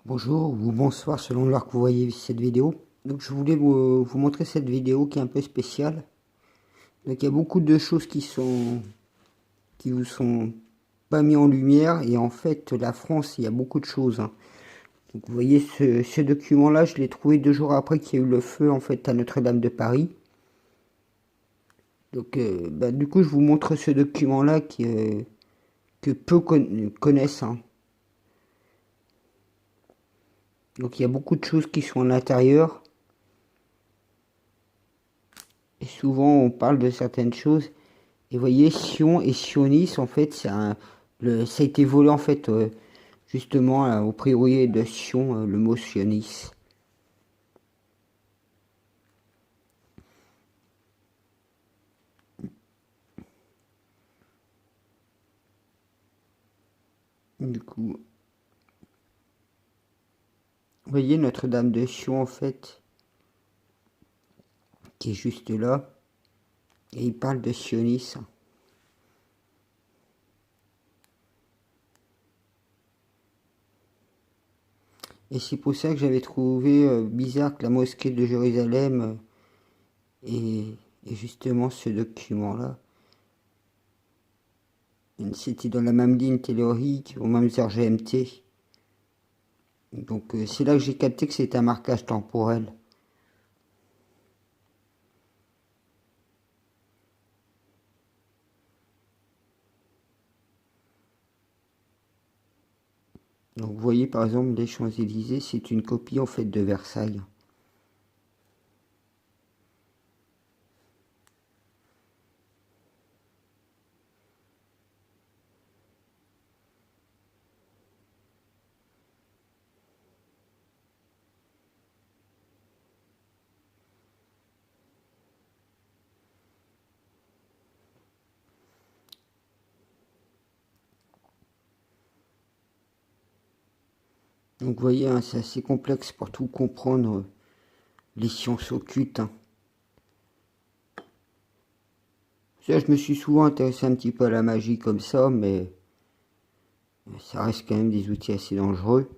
Bonjour ou bonsoir selon l'heure que vous voyez cette vidéo. Donc je voulais vous montrer cette vidéo qui est un peu spéciale. Donc il y a beaucoup de choses qui vous sont pas mis en lumière et en fait la France il y a beaucoup de choses, hein. Donc vous voyez ce document là, je l'ai trouvé 2 jours après qu'il y a eu le feu en fait à Notre-Dame de Paris. Donc du coup je vous montre ce document là que peu connaissent, hein. Donc il y a beaucoup de choses qui sont à l'intérieur. Et souvent on parle de certaines choses. Et vous voyez, Sion et Sionis, en fait, ça a été volé, en fait, justement, au prieuré de Sion, le mot Sionis. Du coup, vous voyez Notre-Dame de Sion, en fait, qui est juste là, et il parle de Sionis. Et c'est pour ça que j'avais trouvé bizarre que la mosquée de Jérusalem ait justement ce document-là. C'était dans la même ligne tellurique, aux mêmes heures GMT. Donc c'est là que j'ai capté que c'était un marquage temporel. Donc vous voyez par exemple les Champs-Élysées, c'est une copie en fait de Versailles. Donc vous voyez, hein, c'est assez complexe pour tout comprendre, les sciences occultes, hein. Ça, je me suis souvent intéressé un petit peu à la magie comme ça, mais ça reste quand même des outils assez dangereux.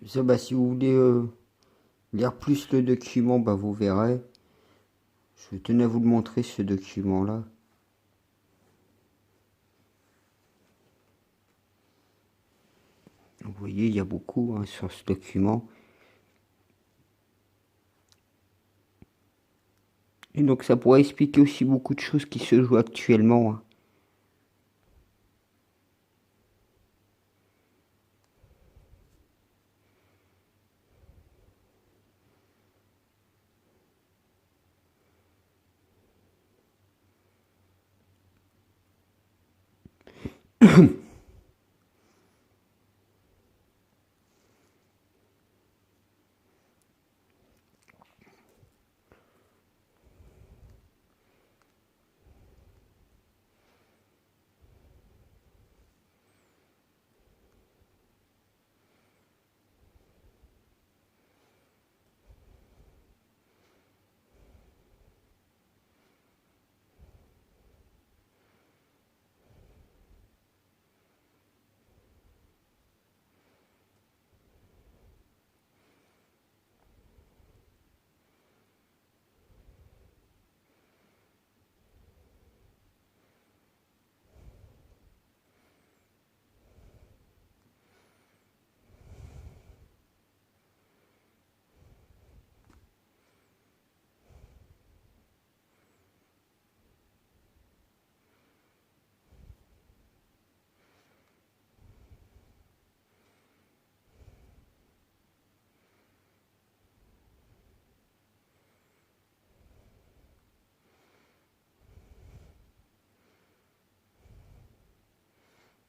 Ça, si vous voulez lire plus le document, vous verrez. Je tenais à vous le montrer, ce document-là. Vous voyez, il y a beaucoup, hein, sur ce document. Et donc ça pourrait expliquer aussi beaucoup de choses qui se jouent actuellement, hein.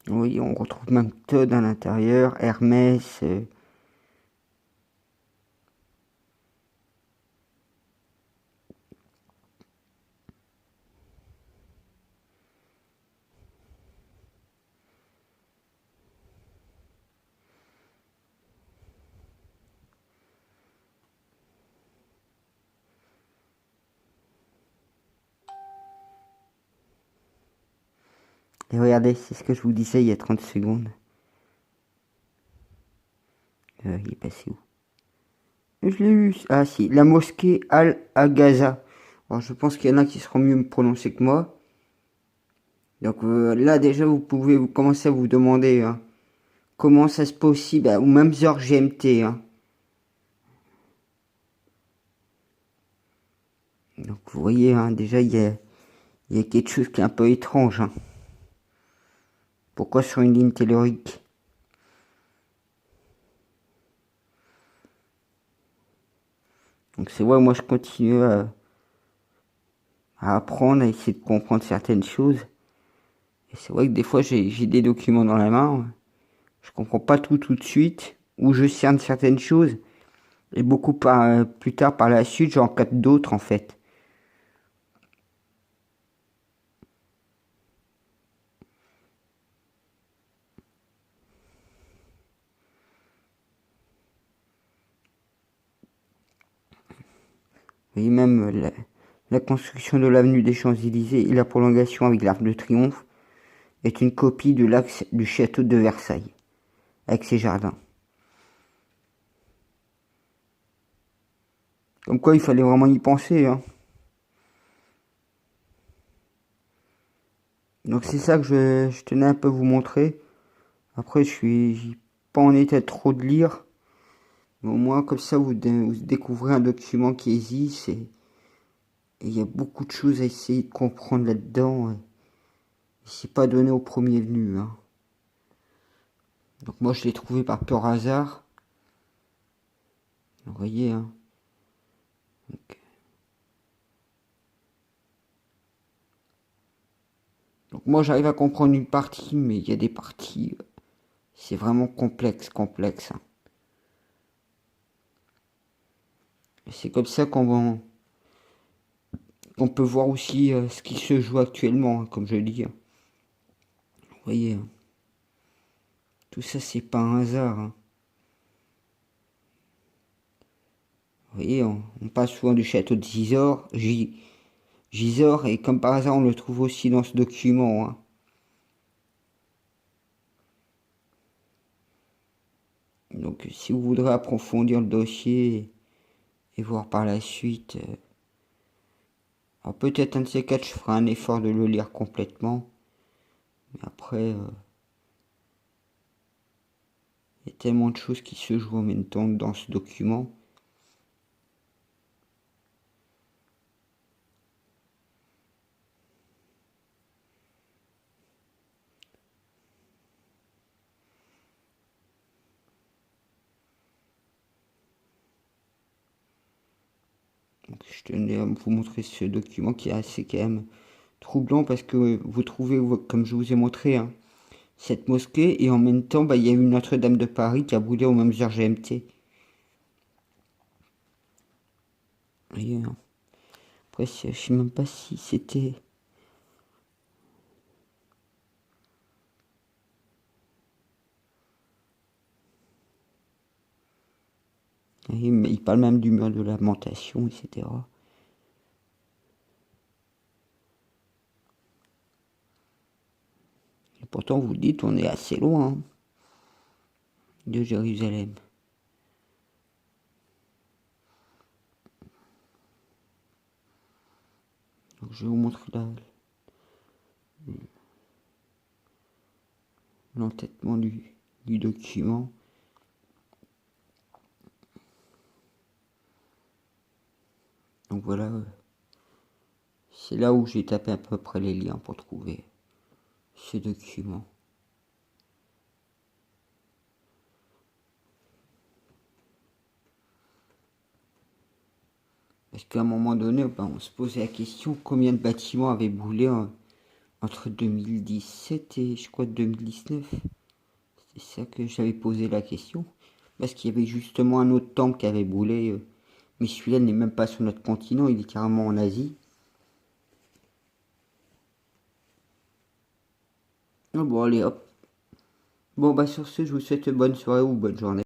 Oui, on retrouve même Todd à l'intérieur, Hermès. Et regardez, c'est ce que je vous disais il y a 30 secondes. Il est passé où? Je l'ai eu. Ah si, la mosquée Al-Aghaza. Alors je pense qu'il y en a qui seront mieux me prononcer que moi. Donc là déjà vous pouvez commencer à vous demander hein, comment ça se possible, ou même heures GMT. Hein. Donc vous voyez, hein, déjà il y a quelque chose qui est un peu étrange. Hein. Pourquoi sur une ligne tellurique? Donc c'est vrai, moi je continue à apprendre, à essayer de comprendre certaines choses. Et c'est vrai que des fois j'ai des documents dans la main, je comprends pas tout de suite, ou je cerne certaines choses, et beaucoup plus tard par la suite j'en capte d'autres en fait. Et même la construction de l'avenue des Champs-Élysées et la prolongation avec l'Arc de Triomphe est une copie de l'axe du château de Versailles, avec ses jardins. Comme quoi il fallait vraiment y penser. Hein. Donc c'est ça que je tenais un peu à vous montrer. Après je suis pas en état trop de lire. Mais au moins comme ça vous découvrez un document qui existe et il y a beaucoup de choses à essayer de comprendre là-dedans. Et c'est pas donné au premier venu. Hein. Donc moi je l'ai trouvé par pur hasard. Vous voyez, hein. Donc moi j'arrive à comprendre une partie, mais il y a des parties, c'est vraiment complexe. Hein. Et c'est comme ça qu'on peut voir aussi ce qui se joue actuellement, hein, comme je dis. Hein. Vous voyez, hein. Tout ça c'est pas un hasard. Hein. Vous voyez, on passe souvent du château de Gisors, et comme par hasard on le trouve aussi dans ce document. Hein. Donc si vous voudrez approfondir le dossier et voir par la suite, alors peut-être un de ces quatre je ferai un effort de le lire complètement, mais après il y a tellement de choses qui se jouent en même temps dans ce document. Donc, je tenais à vous montrer ce document qui est assez quand même troublant parce que vous trouvez, comme je vous ai montré, hein, cette mosquée et en même temps, il y a eu Notre-Dame de Paris qui a brûlé aux mêmes heures GMT. Et, après, je sais même pas si c'était... Mais il parle même du mur de lamentation, etc. Et pourtant, vous dites, on est assez loin hein, de Jérusalem. Donc, je vais vous montrer là l'entêtement du document. Donc voilà, c'est là où j'ai tapé à peu près les liens pour trouver ce document. Parce qu'à un moment donné, on se posait la question combien de bâtiments avaient brûlé entre 2017 et je crois 2019. C'est ça que j'avais posé la question. Parce qu'il y avait justement un autre temple qui avait brûlé. Mais celui-là n'est même pas sur notre continent, il est carrément en Asie. Ah bon allez hop. Bon sur ce, je vous souhaite bonne soirée ou bonne journée.